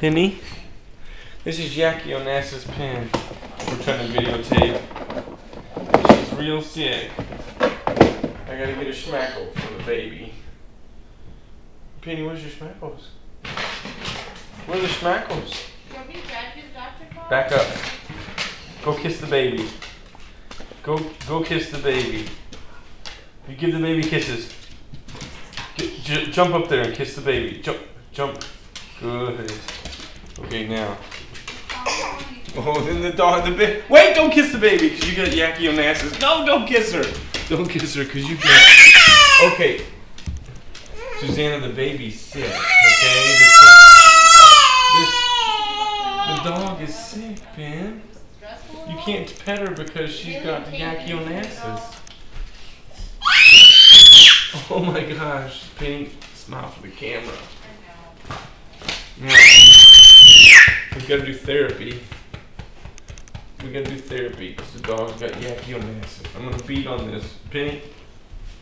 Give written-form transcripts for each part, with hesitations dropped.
Penny, this is Yaki Onassis' pen. We're trying to videotape. She's real sick. I gotta get a schmackle for the baby. Penny, where's your schmackles? Where are the schmackles? Back up. Go kiss the baby. Go kiss the baby. You give the baby kisses. Jump up there and kiss the baby. Jump. Good. Okay, now. Oh, then the dog, wait, don't kiss the baby, because you got Yaki Onassis. No, don't kiss her. Don't kiss her, because you got. Okay. Susanna, the baby's sick, okay? The dog is sick, man. You can't pet her because she's got Yaki Onassis. Oh my gosh, Penny, smile for the camera. Now, we've got to do therapy. We got to do therapy because the dog's got Yaki Onassis. I'm going to beat on this. Penny,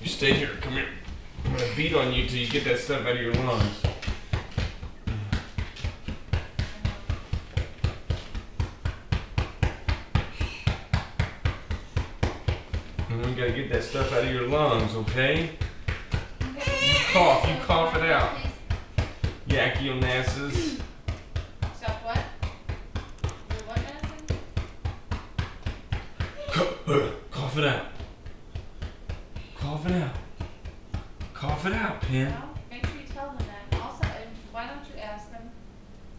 you stay here. Come here. I'm going to beat on you till you get that stuff out of your lungs. And we got to get that stuff out of your lungs, okay? You cough it out. Yaki Onassis. Stop what? What Cough it out. Cough it out. Cough it out, Pen. well, make sure you tell them that. Also, why don't you ask them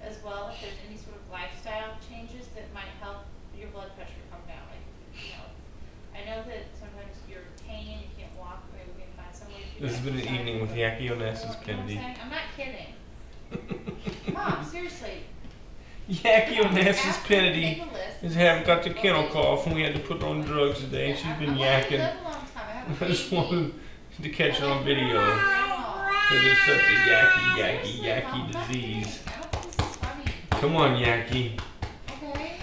as well if there's any sort of lifestyle changes that might help your blood pressure come down. Like, you know, I know that sometimes you're in pain, you can't walk, maybe we can find some way to. This has been an evening with Yaki Onassis, Kennedy. You know what I'm saying? I'm not kidding. Mom, seriously. Yaki Onassis Kennedy Make got the kennel cough and we had to put her on drugs today. She's been yakking. I just wanted to catch it on video. Because it's such a Yaki disease. Come on, Yaki. Okay.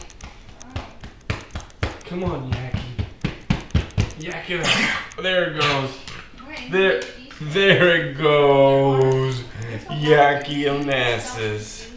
Come on, Yaki. Yak it out. There it goes. There it goes. Yaki Onassis.